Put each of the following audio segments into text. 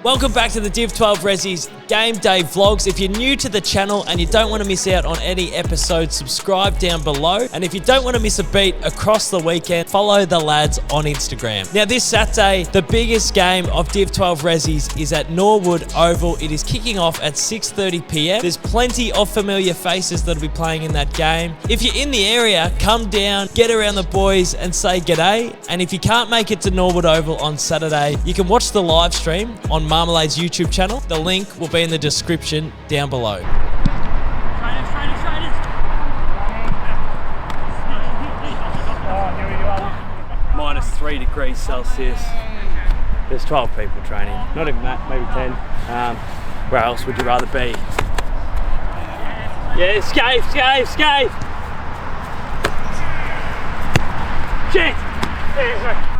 Welcome back to the Div 12 Ressies Game Day Vlogs. If you're new to the channel and you don't want to miss out on any episodes, subscribe down below. And if you don't want to miss a beat across the weekend, follow the lads on Instagram. Now this Saturday, the biggest game of Div 12 Ressies is at Norwood Oval. It is kicking off at 6:30 p.m. There's plenty of familiar faces that'll be playing in that game. If you're in the area, come down, get around the boys and say g'day. And if you can't make it to Norwood Oval on Saturday, you can watch the live stream on Marmalade's YouTube channel. The link will be in the description down below. -3 degrees Celsius. There's 12 people training. Not even that, maybe 10. Where else would you rather be? Yeah, escape. Shit!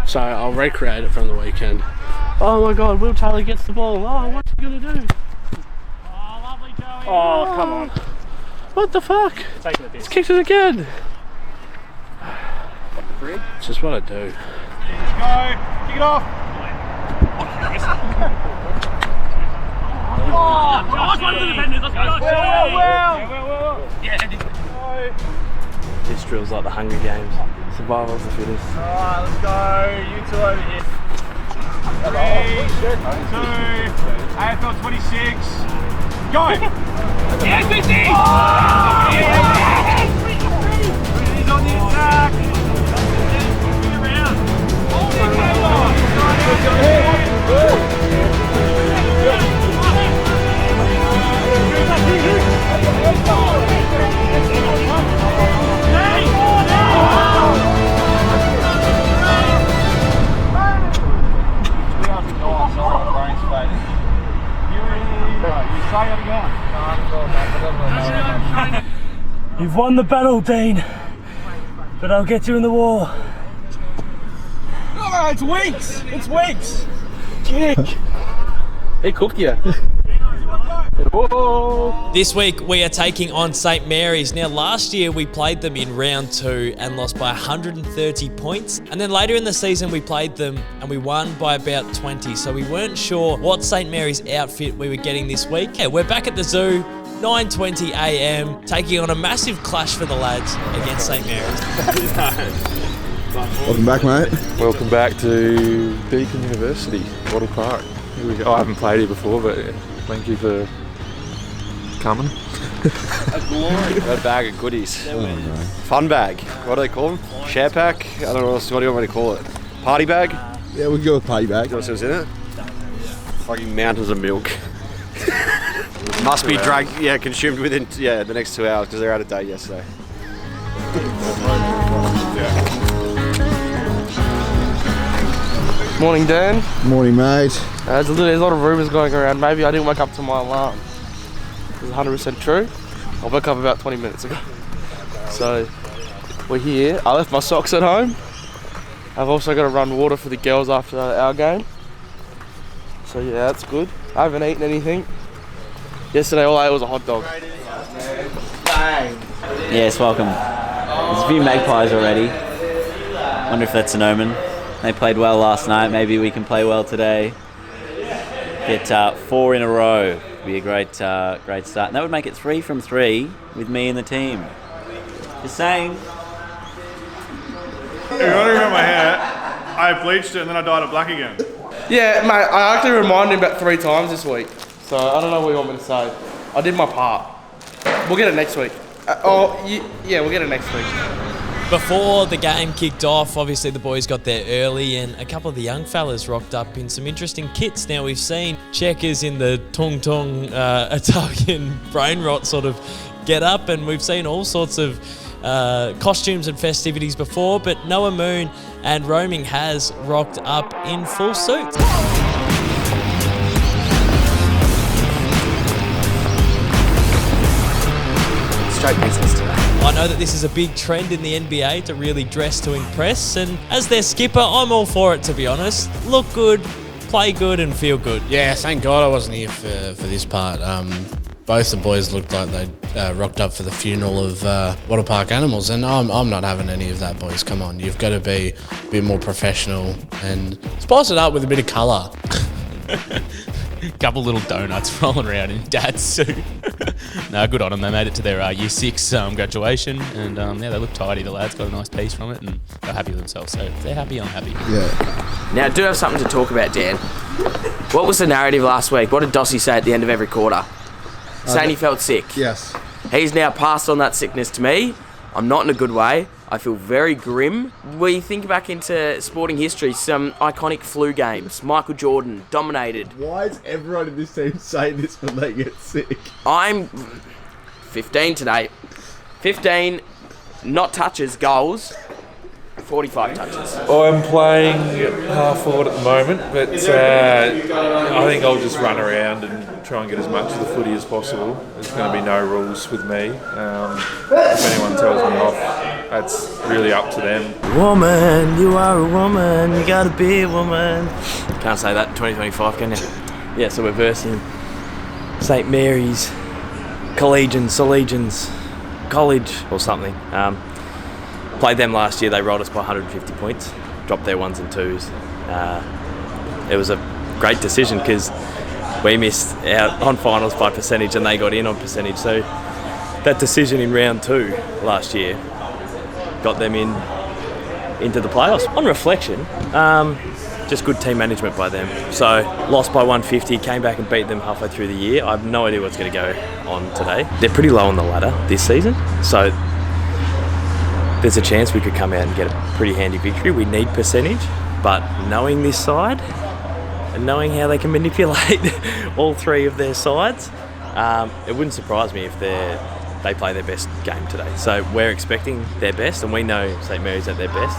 So I'll recreate it from the weekend. Oh my god, Will Taylor gets the ball. Oh, what's he gonna do? Oh, lovely Joey. Oh, come on. What the fuck? He's kicked it again. It's just what I do. Let's go. Kick it off. This drill's like the Hunger Games. Survival of the fittest. Alright, let's go. You two over here. 3, 2, AFL 26. Go! Yes, BC! He's on the attack. Get around. You've won the battle, Dean, but I'll get you in the war. Oh, it's weeks! It's weeks! Kick! He cooked you. Whoa. This week we are taking on St Mary's. Now last year we played them in round 2 and lost by 130 points. And then later in the season we played them and we won by about 20. So we weren't sure what St Mary's outfit we were getting this week. Yeah, we're back at the zoo, 9:20 a.m, taking on a massive clash for the lads against St Mary's. Welcome back, mate. Welcome back to Deakin University, Wattle Park. Here we go. I haven't played here before, but thank you for coming. A bag of goodies. Fun bag. What do they call them? Share pack? I don't know what do you want me to call it? Party bag? Yeah, we can go with party bag. What's in it? Fucking mountains of milk. Must be drank, consumed within the next 2 hours because they're out of date yesterday. Morning, Dan. Morning, mate. There's a lot of rumours going around. Maybe I didn't wake up to my alarm. It's 100% true. I woke up about 20 minutes ago. So, we're here. I left my socks at home. I've also got to run water for the girls after our game. So yeah, that's good. I haven't eaten anything. Yesterday all I ate was a hot dog. Yes, welcome. There's a few magpies already. Wonder if that's an omen. They played well last night. Maybe we can play well today. Get 4 in a row. Be a great start. And that would make it 3 from 3 with me in the team. Just saying. If you want to remember my hair, I bleached it and then I dyed it black again. Yeah, mate, I actually reminded him about 3 times this week. So I don't know what you want me to say. I did my part. We'll get it next week. Yeah, we'll get it next week. Before the game kicked off, obviously the boys got there early and a couple of the young fellas rocked up in some interesting kits. Now we've seen checkers in the tung Italian brain rot sort of get up, and we've seen all sorts of costumes and festivities before, but Noah Moon and Roaming has rocked up in full suit. Straight business today. I know that this is a big trend in the NBA to really dress to impress, and as their skipper, I'm all for it, to be honest. Look good, play good, and feel good. Yeah, thank God I wasn't here for this part. Both the boys looked like they rocked up for the funeral of Wattle Park animals, and I'm not having any of that, boys. Come on, you've got to be a bit more professional and spice it up with a bit of colour. Couple little donuts rolling around in Dad's suit. No, good on them. They made it to their Year 6 graduation, and yeah, they look tidy. The lads got a nice piece from it, and they're happy with themselves. So if they're happy, I'm happy. Yeah. Now, I do have something to talk about, Dan. What was the narrative last week? What did Dossie say at the end of every quarter? Saying he felt sick. Yes. He's now passed on that sickness to me. I'm not in a good way. I feel very grim. We think back into sporting history, some iconic flu games. Michael Jordan dominated. Why is everyone in this team saying this when they get sick? I'm 15 today. 15 not touches, goals. 45 touches. I'm playing half forward at the moment, but I think I'll just run around and try and get as much of the footy as possible. There's going to be no rules with me. If anyone tells me off, that's really up to them. Woman, you are a woman, you gotta be a woman. Can't say that in 2025, can you? Yeah, so we're versing St Mary's Collegians College or something. Played them last year, they rolled us by 150 points, dropped their 1s and 2s. It was a great decision because we missed out on finals by percentage and they got in on percentage. So that decision in round 2 last year got them into the playoffs. On reflection, just good team management by them. So lost by 150, came back and beat them halfway through the year. I have no idea what's going to go on today. They're pretty low on the ladder this season, so there's a chance we could come out and get a pretty handy victory. We need percentage, but knowing this side and knowing how they can manipulate all 3 of their sides, it wouldn't surprise me if they play their best game today. So we're expecting their best, and we know St Mary's at their best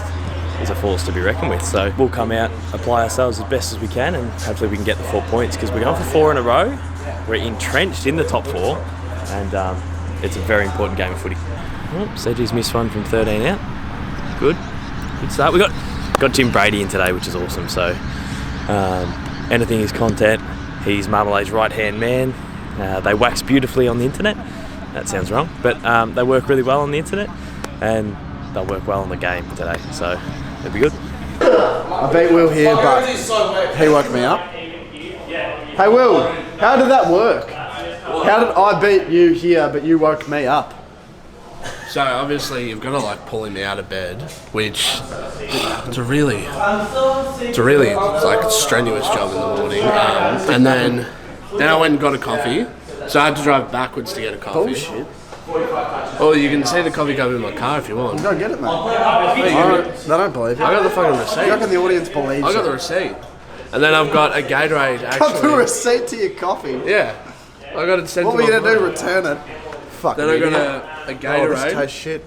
is a force to be reckoned with. So we'll come out, apply ourselves as best as we can, and hopefully we can get the 4 points because we're going for 4 in a row. We're entrenched in the top 4, and it's a very important game of footy. Oh, Sedgie's missed one from 13 out. Good start. We got Jim Brady in today, which is awesome. So anything is content. He's Marmalade's right-hand man. They wax beautifully on the internet. That sounds wrong, but they work really well on the internet, and they'll work well on the game today. So it'll be good. I beat Will here, but he woke me up. Hey Will, how did that work? How did I beat you here, but you woke me up? So obviously you've got to like pull him out of bed, which it's a really like strenuous job in the morning. And then I went and got a coffee, so I had to drive backwards to get a coffee. Bullshit. Well, you can see the coffee cup in my car if you want. Go get it, mate. They don't believe you. I got the fucking receipt. You reckon the audience believes I got the receipt. And then I've got a Gatorade actually. Got the receipt to your coffee? Yeah. I got it sent what to were you my going to do, mum. return it? Fuck. Then I got a Gatorade. Oh, this tastes shit.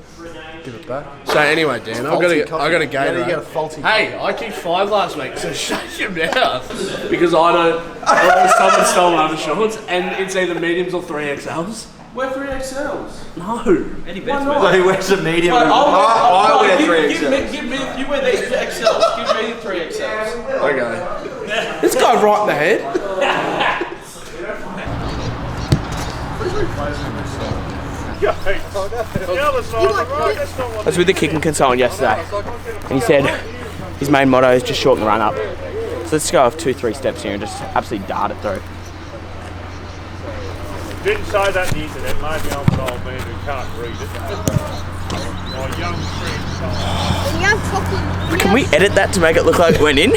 Give it back. So anyway, Dan, I got a Gatorade. How do you get a faulty Hey, I kicked 5 last week, so shut your mouth. Because someone stole my shorts, and it's either mediums or 3XLs. Wear 3XLs. No. Any better? Well, he wears a medium. I wear 3XLs. Give me, you wear these XLs. Give me the 3XLs. Okay. This guy right in the head. I was with the kicking consultant yesterday, and he said his main motto is just shorten the run up. So let's go off 2-3 steps here and just absolutely dart it through. Didn't say that on the internet, maybe I'm an old man who can't read it. My young friend. Can we edit that to make it look like it went in?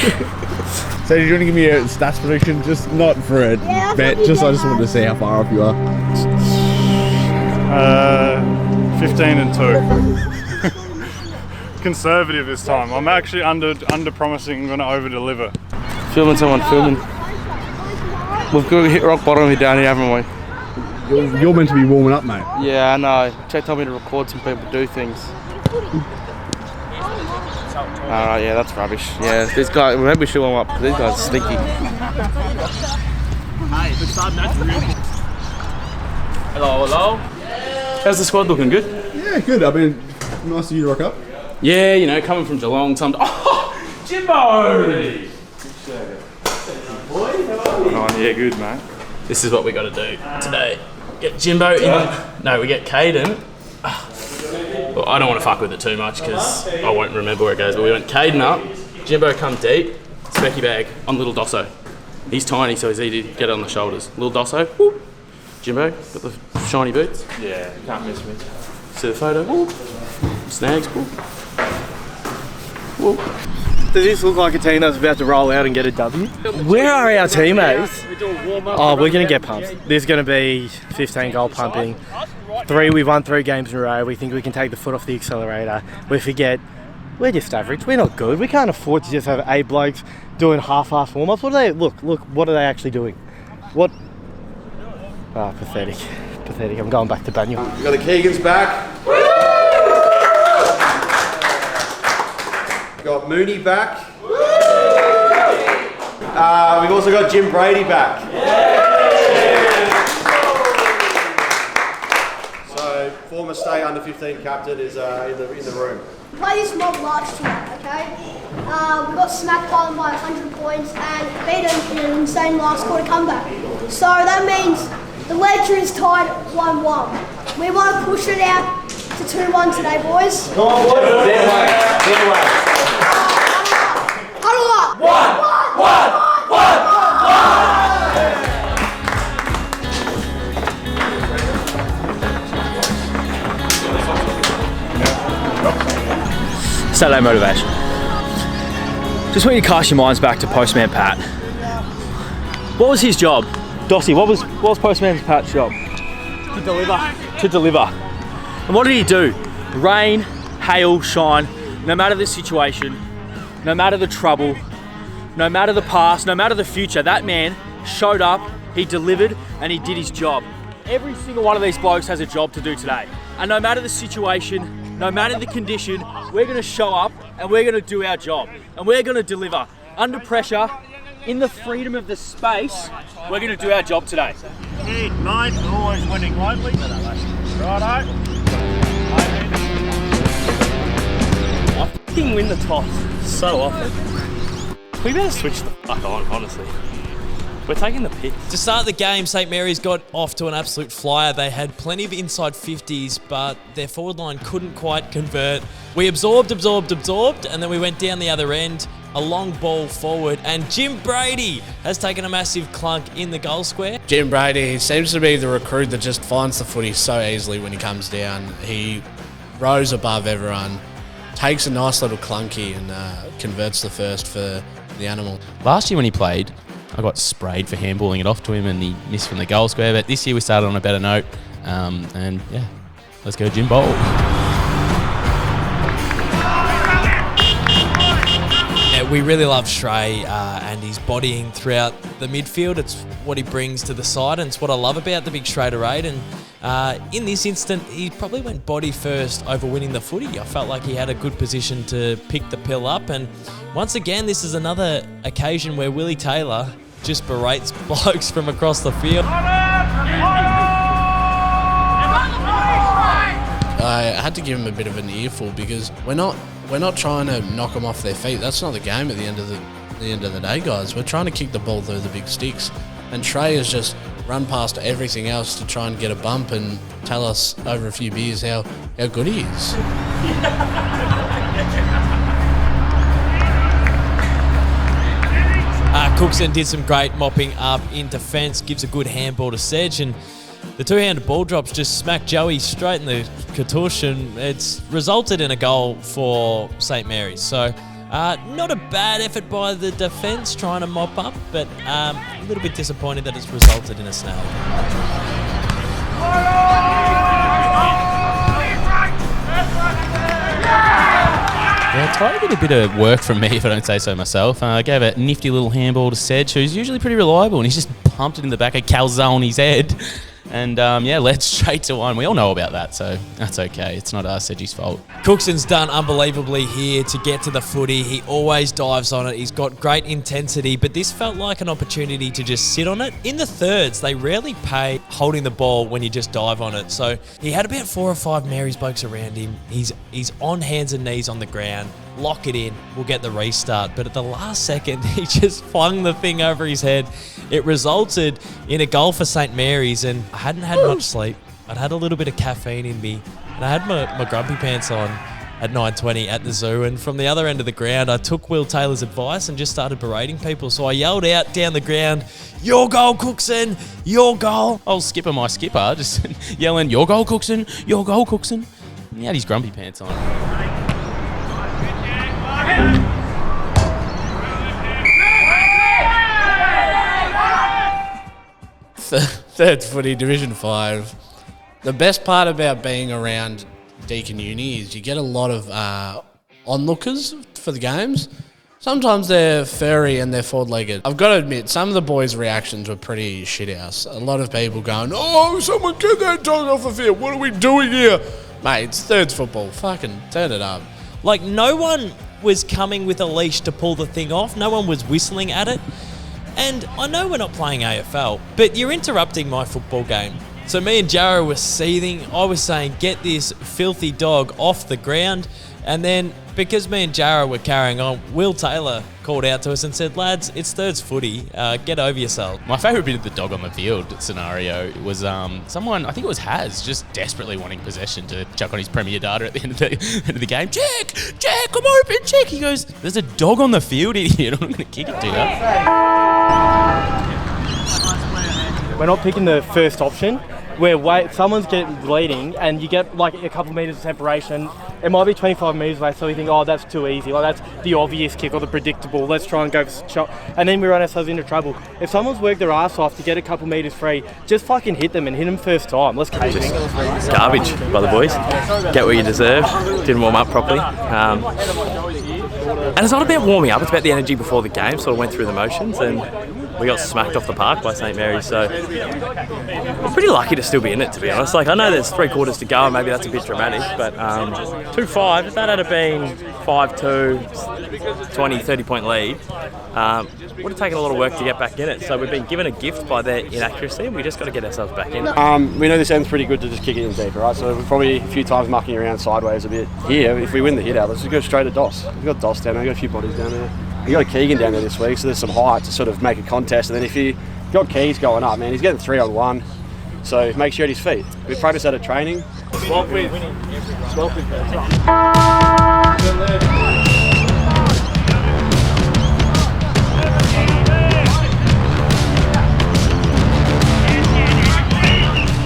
So, do you want to give me a stats prediction? Just not for a bet, I just wanted to see how far off you are. 15 and 2. Conservative this time. I'm actually under promising. I'm going to over deliver. Filming someone filming. We've got to hit rock bottom here down here, haven't we? You're meant to be warming up, mate. Yeah, I know. Jack told me to record some people do things. Alright, yeah, that's rubbish. Yeah, this guy, maybe we should warm up, because these guys are sneaky. Hello. How's the squad looking? Good? Yeah, good. I mean, nice of you to rock up. Yeah, you know, coming from Geelong, oh, Jimbo! Oh, yeah, good, mate. This is what we got to do today. Get Jimbo in. No, we get Caden. Well, I don't want to fuck with it too much because I won't remember where it goes, but we went Caden up, Jimbo come deep, Specky bag on little Dosso. He's tiny, so he's easy to get on the shoulders. Little Dosso, whoop. Jimbo, got the shiny boots. Yeah, can't miss me. See the photo, whoop. Snags, whoop. Whoop. Does this look like a team that's about to roll out and get a W? Where are our teammates? Oh, we're going to get pumped. There's going to be 15 goal pumping. We've won 3 games in a row. We think we can take the foot off the accelerator. We forget, we're just average. We're not good. We can't afford to just have 8 blokes doing half-assed warm-ups. What are they? Look, what are they actually doing? What? Ah, pathetic. Pathetic. I'm going back to Banyul. We've got the Keegans back. Got Mooney back. We've also got Jim Brady back. So former state under 15 captain is in the room. We played this mob last year, okay? We got smacked by them by 100 points and beat them in an insane last quarter comeback. So that means the ledger is tied 1-1. We want to push it out to 2-1 today, boys. Come on, boys. Their way. Huddle up. One. Saturday motivation. Just want you to cast your minds back to Postman Pat. What was his job? Dossie, what was Postman Pat's job? To deliver. To deliver. And what did he do? Rain, hail, shine, no matter the situation, no matter the trouble, no matter the past, no matter the future, that man showed up, he delivered, and he did his job. Every single one of these blokes has a job to do today. And no matter the situation, no matter the condition, we're going to show up and we're going to do our job. And we're going to deliver. Under pressure, in the freedom of the space, we're going to do our job today. Hey, mate, always winning lightly. Righto. I fucking win the toss so often. We better switch the fuck on, honestly. We're taking the piss. To start the game, St Mary's got off to an absolute flyer. They had plenty of inside 50s, but their forward line couldn't quite convert. We absorbed, and then we went down the other end, a long ball forward, and Jim Brady has taken a massive clunk in the goal square. Jim Brady seems to be the recruit that just finds the footy so easily when he comes down. He rose above everyone, takes a nice little clunky and converts the first for the Animal. Last year when he played, I got sprayed for handballing it off to him and he missed from the goal square. But this year we started on a better note. And yeah, let's go Jim Bowl. Yeah, we really love Shrey and his bodying throughout the midfield. It's what he brings to the side, and it's what I love about the big Schrader Raid. And in this instant, he probably went body first over winning the footy. I felt like he had a good position to pick the pill up. And once again, this is another occasion where Willie Taylor just berates blokes from across the field. I had to give him a bit of an earful because we're not trying to knock them off their feet. That's not the game at the end of the day, guys. We're trying to kick the ball through the big sticks. And Trey has just run past everything else to try and get a bump and tell us over a few beers how good he is. Cookson did some great mopping up in defence, gives a good handball to Sedge, and the two-handed ball drops just smacked Joey straight in the cartouche, and it's resulted in a goal for St Mary's. So not a bad effort by the defence trying to mop up, but a little bit disappointed that it's resulted in a snag. Yeah, Ty did a bit of work from me, if I don't say so myself. I gave a nifty little handball to Sedge, who's usually pretty reliable, and he's just pumped it in the back of Calzone's head. And yeah, led straight to one. We all know about that, so that's okay. It's not Sedge's fault. Cookson's done unbelievably here to get to the footy. He always dives on it. He's got great intensity, but this felt like an opportunity to just sit on it. In the thirds, they rarely pay holding the ball when you just dive on it. So he had about 4 or 5 Mary's blokes around him. He's on hands and knees on the ground. Lock it in, we'll get the restart. But at the last second, he just flung the thing over his head. It resulted in a goal for St Mary's, and I hadn't had much sleep. I'd had a little bit of caffeine in me, and I had my grumpy pants on, at 9:20 at the zoo, and from the other end of the ground, I took Will Taylor's advice and just started berating people. So I yelled out down the ground, "Your goal, Cookson! Your goal!" Old skipper, my skipper, just yelling, "Your goal, Cookson! Your goal, Cookson!" He had his grumpy pants on. Third footy, Division 5. The best part about being around Deakin Uni is you get a lot of onlookers for the games. Sometimes they're furry and they're forward-legged. I've got to admit, some of the boys' reactions were pretty shithouse. A lot of people going, "Oh, someone get that dog off the field. What are we doing here?" Mate, it's thirds football. Fucking turn it up. Like, no one was coming with a leash to pull the thing off. No one was whistling at it. And I know we're not playing AFL, but you're interrupting my football game. So me and Jarrah were seething. I was saying, get this filthy dog off the ground. And then, because me and Jarrah were carrying on, Will Taylor called out to us and said, "Lads, it's thirds footy. Get over yourself." My favourite bit of the dog on the field scenario was someone, I think it was Haz, just desperately wanting possession to chuck on his Premier data at the end of the game. Jack, come open, Jack. He goes, "There's a dog on the field, idiot. I'm going to kick it to you." We're not picking the first option. Someone's getting leading and you get like a couple metres of separation. It might be 25 metres away, so we think, "Oh, that's too easy. Like, that's the obvious kick or the predictable. Let's try and go for shot." And then we run ourselves into trouble. If someone's worked their ass off to get a couple metres free, just fucking hit them and hit them first time. Let's keep it. Garbage by the boys. Get what you deserve. Didn't warm up properly. And it's not about warming up, it's about the energy before the game. Sort of went through the motions and we got smacked off the park by St Mary's, so I'm pretty lucky to still be in it, to be honest. Like, I know there's 3 quarters to go and maybe that's a bit dramatic, but 2-5, if that had been 5-2, 20, 30-point lead, would have taken a lot of work to get back in it. So we've been given a gift by their inaccuracy and we just got to get ourselves back in it. We know this end's pretty good to just kick it in deep, right? So we're probably a few times mucking around sideways a bit. Here, if we win the hit out, let's just go straight to Doss. We've got Doss down there, we've got a few bodies down there. We got a Keegan down there this week, so there's some height to sort of make a contest. And then if you got Keys going up, man, he's getting 3-on-1. So make sure at his feet. We practice that at training. Swap with.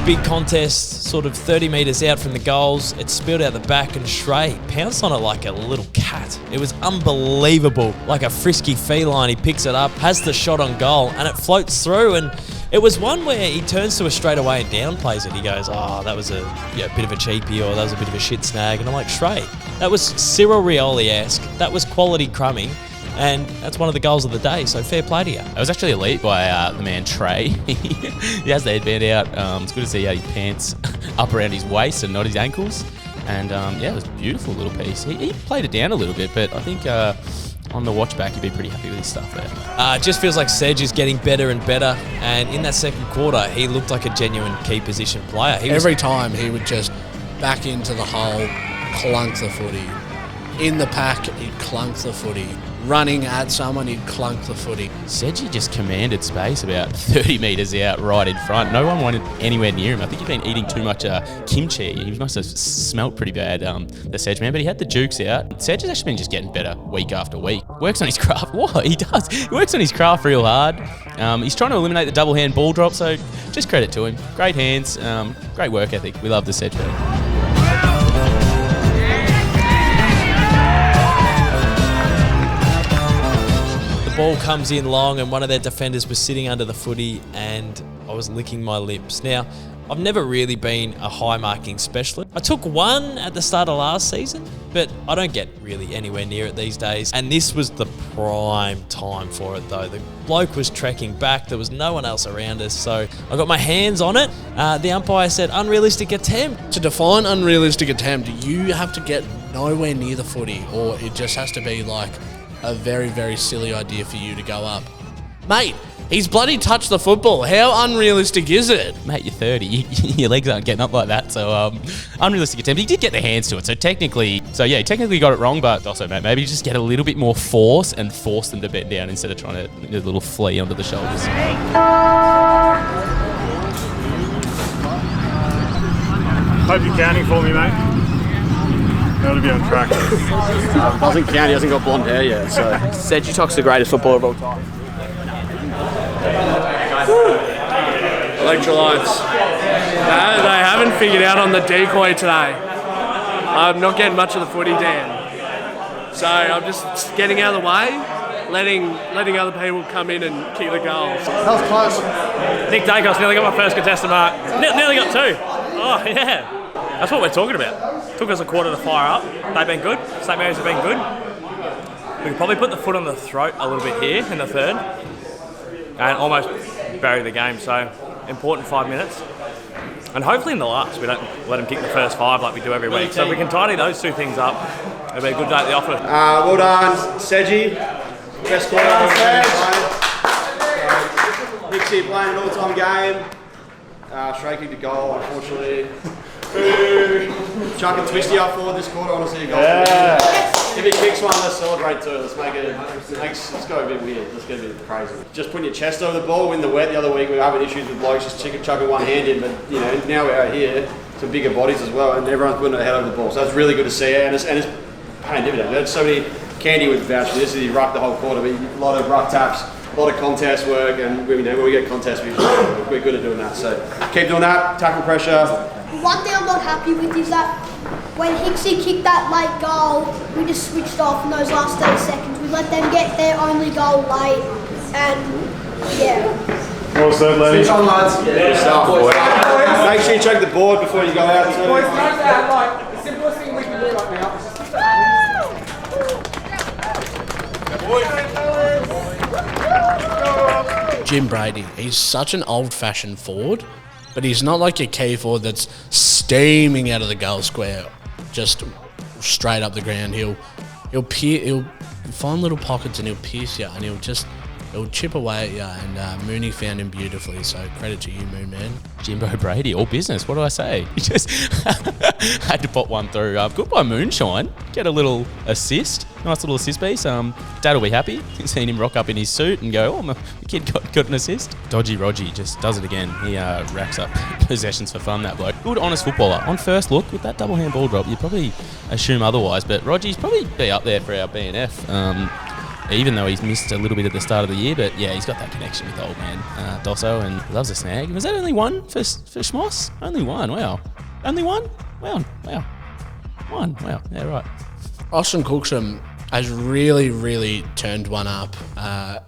Big contest, sort of 30 metres out from the goals. It spilled out the back and Shrey pounced on it like a little cat. It was unbelievable. Like a frisky feline, he picks it up, has the shot on goal, and it floats through. And it was one where he turns to us straight away and downplays it. He goes, "Oh, that was a bit of a cheapie," or "That was a bit of a shit snag." And I'm like, "Shrey, that was Cyril Rioli-esque. That was quality crumbing. And that's one of the goals of the day, so fair play to you." It was actually elite by the man Trey. He has the headband out. It's good to see he had his pants up around his waist and not his ankles. And it was a beautiful little piece. He played it down a little bit, but I think on the watch back, you'd be pretty happy with his stuff there. It just feels like Sedge is getting better and better. And in that second quarter, he looked like a genuine key position player. Every time he would just back into the hole, clunk the footy. In the pack, he'd clunk the footy. Running at someone, he'd clunk the footy. Sedgie just commanded space about 30 metres out right in front. No one wanted anywhere near him. I think he'd been eating too much kimchi. He must have smelt pretty bad, the Sedge man, but he had the jukes out. Sedge has actually been just getting better week after week. Works on his craft. What? He does. He works on his craft real hard. He's trying to eliminate the double hand ball drop, so just credit to him. Great hands, great work ethic. We love the Sedge man. Ball comes in long and one of their defenders was sitting under the footy and I was licking my lips. Now, I've never really been a high marking specialist. I took one at the start of last season, but I don't get really anywhere near it these days. And this was the prime time for it though. The bloke was trekking back. There was no one else around us. So I got my hands on it. The umpire said unrealistic attempt. To define unrealistic attempt, you have to get nowhere near the footy or it just has to be like a very, very silly idea for you to go up. Mate, he's bloody touched the football. How unrealistic is it? Mate, you're 30. Your legs aren't getting up like that. So, unrealistic attempt. He did get the hands to it. So, he technically got it wrong. But also, mate, maybe just get a little bit more force and force them to bend down instead of trying to do a little flea onto the shoulders. Hope you're counting for me, mate. Got to be on track. Doesn't count, he hasn't got blonde hair yet. So Sedgitok's the greatest footballer of all time. Electrolytes. No, they haven't figured out on the decoy today. I'm not getting much of the footy, Dan. So I'm just getting out of the way, letting other people come in and kick the goals. That was close. Nick Dacos nearly got my first contested mark. Nearly got 2. Oh, yeah. That's what we're talking about. Took us a quarter to fire up. They've been good. St. Mary's have been good. We could probably put the foot on the throat a little bit here in the third and almost bury the game. So, important 5 minutes. And hopefully in the last, we don't let them kick the first 5 like we do every week. So if we can tidy those 2 things up, it'll be a good day at the office. well done, Sedgy. Best quarter of the game. Nixie playing an all-time game. Shrey kicked a goal, unfortunately. Chuck and Twisty up forward this quarter. I want to see a goal. Yeah. If he kicks one, let's celebrate too. Let's make it. Let's go a bit weird. Let's get a bit crazy. Just putting your chest over the ball, win the wet. The other week we were having issues with blokes just chucking one hand in, but you know now we're out here, some bigger bodies as well, and everyone's putting their head over the ball. So that's really good to see, and it's paying dividends. There's so many. Candy would vouch for this. He rucked the whole quarter. A lot of ruck taps, a lot of contest work, and when we get contest, we're good at doing that. So keep doing that. Tackle pressure. One thing I'm not happy with is that when Hicksy kicked that late goal, we just switched off in those last 30 seconds. We let them get their only goal late, and yeah. Well said, ladies. Switch on, lads. Good stuff, boy. Make sure you check the board before you go out. Boys, note that, like, the simplest thing we can do right now is just Jim Brady, he's such an old-fashioned forward, but he's not like your key forward that's steaming out of the goal square, just straight up the ground. He'll find little pockets and he'll pierce you, and he'll chip away at you. And Mooney found him beautifully. So credit to you, Moon Man. Jimbo Brady, all business. What do I say? He just had to pop one through. Good by Moonshine. Get a little assist. Nice little assist piece. Dad will be happy. Seen him rock up in his suit and go, oh, my kid got an assist. Dodgy Rogie just does it again. He racks up possessions for fun, that bloke. Good, honest footballer. On first look, with that double hand ball drop, you'd probably assume otherwise, but Rogie's probably be up there for our BNF. Even though he's missed a little bit at the start of the year, but yeah, he's got that connection with old man Dosso, and he loves a snag. Was that only one for Schmoss? Only one, wow. Only one? Wow. One, wow, yeah, right. Austin Cooksham has really, really turned one up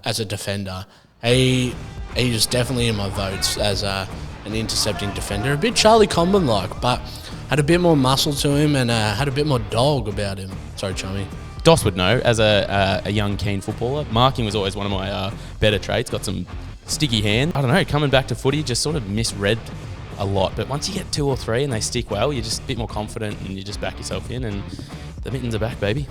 as a defender. He's definitely in my votes as an intercepting defender. A bit Charlie Comben-like, but had a bit more muscle to him and had a bit more dog about him. Sorry, Chummy. Doss would know, as a young, keen footballer. Marking was always one of my better traits. Got some sticky hand. I don't know, coming back to footy, just sort of misread a lot. But once you get 2 or 3 and they stick well, you're just a bit more confident and you just back yourself in, and the mittens are back, baby.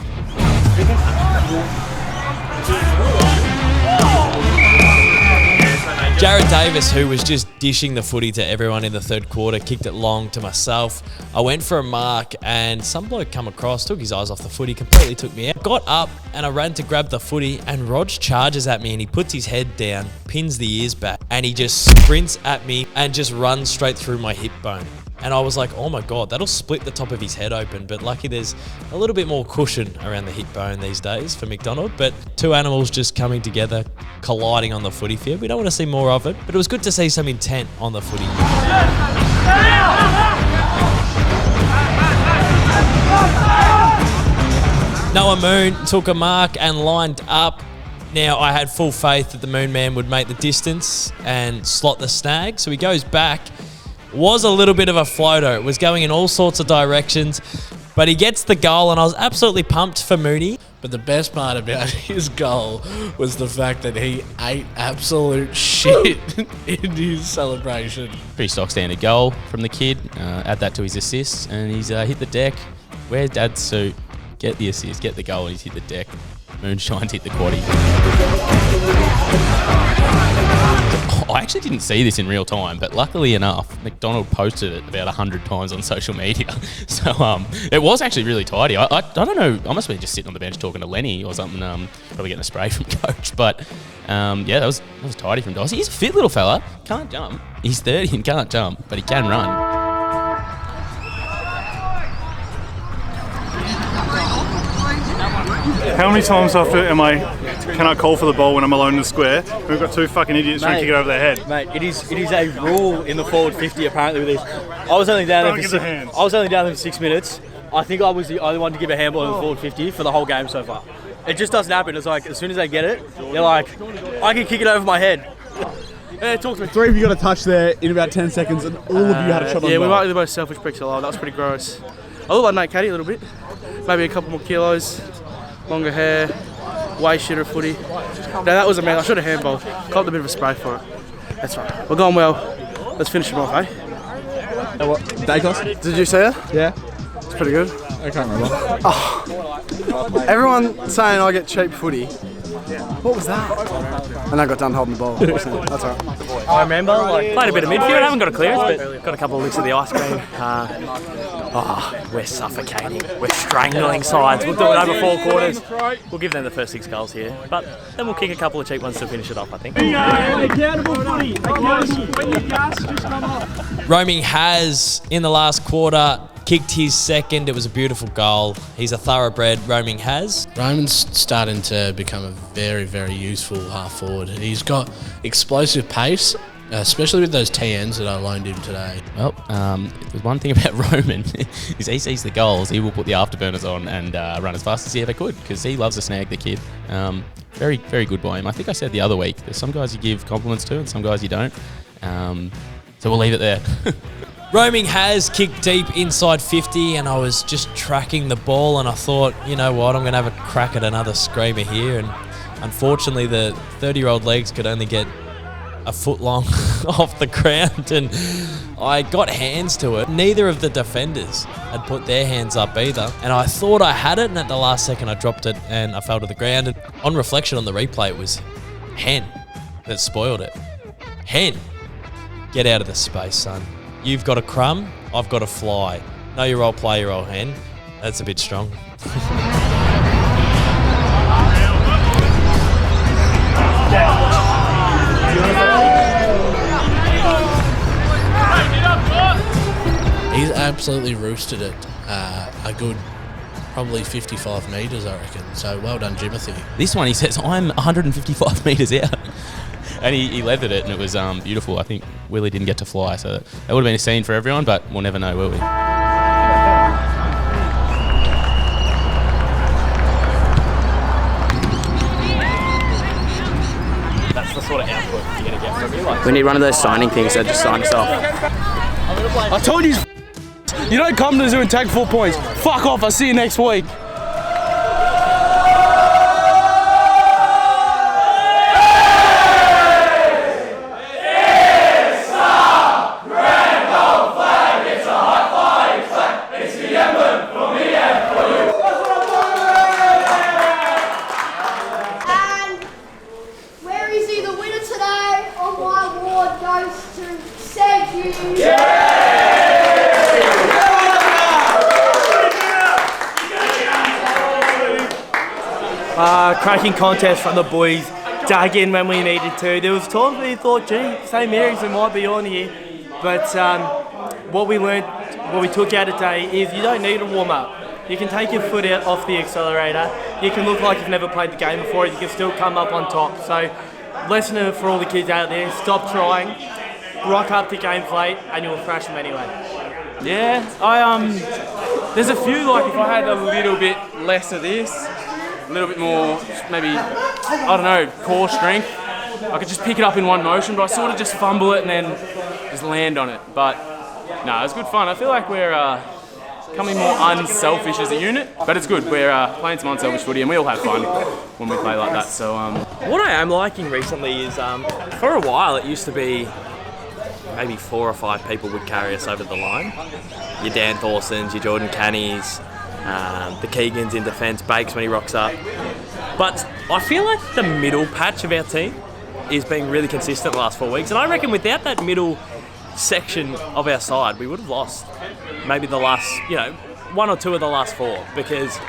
Jared Davis, who was just dishing the footy to everyone in the third quarter, kicked it long to myself. I went for a mark and some bloke come across, took his eyes off the footy, completely took me out. Got up and I ran to grab the footy, and Rog charges at me and he puts his head down, pins the ears back, and he just sprints at me and just runs straight through my hip bone. And I was like, oh my God, that'll split the top of his head open. But lucky there's a little bit more cushion around the hip bone these days for McDonald. But 2 animals just coming together, colliding on the footy field. We don't want to see more of it, but it was good to see some intent on the footy. Noah Moon took a mark and lined up. Now, I had full faith that the Moon Man would make the distance and slot the snag. So he goes back. Was a little bit of a floater. It was going in all sorts of directions, but he gets the goal, and I was absolutely pumped for Mooney. But the best part about his goal was the fact that he ate absolute shit in his celebration. Pretty stock standard goal from the kid. Add that to his assists, and he's hit the deck. Where's Dad's suit? Get the assist, get the goal, and he's hit the deck. Moonshine's hit the quaddie. I actually didn't see this in real time, but luckily enough, McDonald posted it about 100 times on social media. So it was actually really tidy. I don't know, I must have been just sitting on the bench talking to Lenny or something, probably getting a spray from coach. But yeah, that was tidy from Dossie. He's a fit little fella, can't jump. He's 30 and can't jump, but he can run. How many times can I call for the ball when I'm alone in the square? We've got two fucking idiots trying to kick it over their head. Mate, it is a rule in the forward 50 apparently with this. I was only down there for 6 minutes. I think I was the only one to give a handball in the forward 50 for the whole game so far. It just doesn't happen. It's like as soon as they get it, they're like, I can kick it over my head. Yeah, talk to me. 3 of you got a touch there in about 10 seconds, and all of you had a shot on goal. Yeah, we might be the most selfish pricks alive. That was pretty gross. I look like Nate Caddy a little bit. Maybe a couple more kilos, longer hair, way shitter footy. No, that was a man. I should have handballed. Copped a bit of a spray for it. That's right. We're going well. Let's finish it off, eh? What? Dacos? Did you see it? Yeah. It's pretty good. I can't remember. Oh. Everyone saying I get cheap footy. What was that? And I got done holding the ball. That's all right. I remember, played a bit of midfield. I haven't got a clearance, but got a couple of licks of the ice cream. We're suffocating. We're strangling sides. We'll do it over 4 quarters. We'll give them the first 6 goals here, but then we'll kick a couple of cheap ones to finish it off, I think. Roaming has, in the last quarter, kicked his second. It was a beautiful goal. He's a thoroughbred, Roaming has. Roman's starting to become a very, very useful half forward. He's got explosive pace, especially with those TNs that I loaned him today. Well, there's one thing about Roman is he sees the goals, he will put the afterburners on and run as fast as he ever could because he loves to snag the kid. Very, very good by him. I think I said the other week, there's some guys you give compliments to and some guys you don't. So we'll leave it there. Roaming has kicked deep inside 50 and I was just tracking the ball and I thought, you know what, I'm going to have a crack at another screamer here, and unfortunately the 30-year-old legs could only get a foot long off the ground and I got hands to it. Neither of the defenders had put their hands up either, and I thought I had it, and at the last second I dropped it and I fell to the ground. And on reflection on the replay, it was Hen that spoiled it. Hen, get out of the space, son. You've got a crumb, I've got a fly. Know your role, play your role, Hen. That's a bit strong. He's absolutely roosted it a good probably 55 metres, I reckon. So well done, Jimothy. This one, he says, I'm 155 metres out. And he leathered it, and it was beautiful. I think Willie didn't get to fly, so that would have been a scene for everyone, but we'll never know, will we? That's the sort of output you're going to get from me. We need one of those signing things that just sign us off. I told you, you don't come to the zoo and take 4 points. Fuck off, I'll see you next week. Cracking contest from the boys, dug in when we needed to. There was times where you thought, gee, St Mary's, we might be on here. But what we took out today is you don't need a warm up. You can take your foot out off the accelerator. You can look like you've never played the game before. You can still come up on top. So lesson for all the kids out there, stop trying, rock up to games late and you'll thrash them anyway. Yeah, there's a few, like if I had a little bit less of this, a little bit more, maybe, I don't know, core strength, I could just pick it up in one motion, but I sort of just fumble it and then just land on it. But no, it was good fun. I feel like we're becoming more unselfish as a unit, but it's good. We're playing some unselfish footy and we all have fun when we play like that. So what I am liking recently is, for a while it used to be maybe 4 or 5 people would carry us over the line. Your Dan Thorsons, your Jordan Cannies, the Keegans in defence, Bakes when he rocks up. But I feel like the middle patch of our team is being really consistent the last 4 weeks. And I reckon without that middle section of our side, we would have lost maybe the last, 1 or 2 of the last 4, because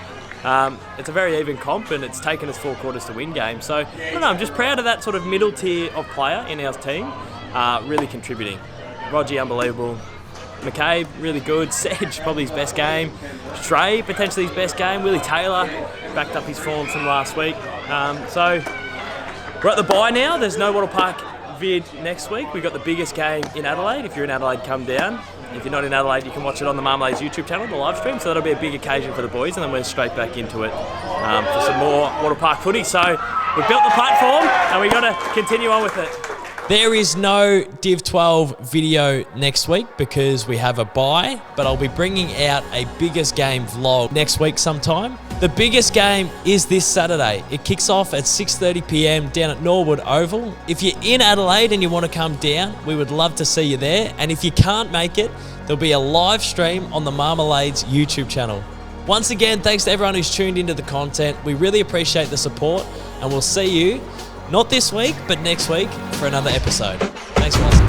it's a very even comp and it's taken us 4 quarters to win games. So, I don't know, I'm just proud of that sort of middle tier of player in our team, really contributing. Rogie, unbelievable. McCabe, really good. Sedge, probably his best game. Trey, potentially his best game. Willie Taylor, backed up his form from last week. So we're at the bye now. There's no Wattle Park vid next week. We've got the biggest game in Adelaide. If you're in Adelaide, come down. If you're not in Adelaide, you can watch it on the Marmalades YouTube channel, the live stream. So that'll be a big occasion for the boys, and then we're straight back into it for some more Wattle Park footy. So we've built the platform, and we've got to continue on with it. There is no Div 12 video next week because we have a bye, but I'll be bringing out a biggest game vlog next week sometime. The biggest game is this Saturday. It kicks off at 6:30 p.m. down at Norwood Oval. If you're in Adelaide and you want to come down, we would love to see you there. And if you can't make it, there'll be a live stream on the Marmalades YouTube channel. Once again, thanks to everyone who's tuned into the content. We really appreciate the support, and we'll see you not this week, but next week for another episode. Thanks for watching.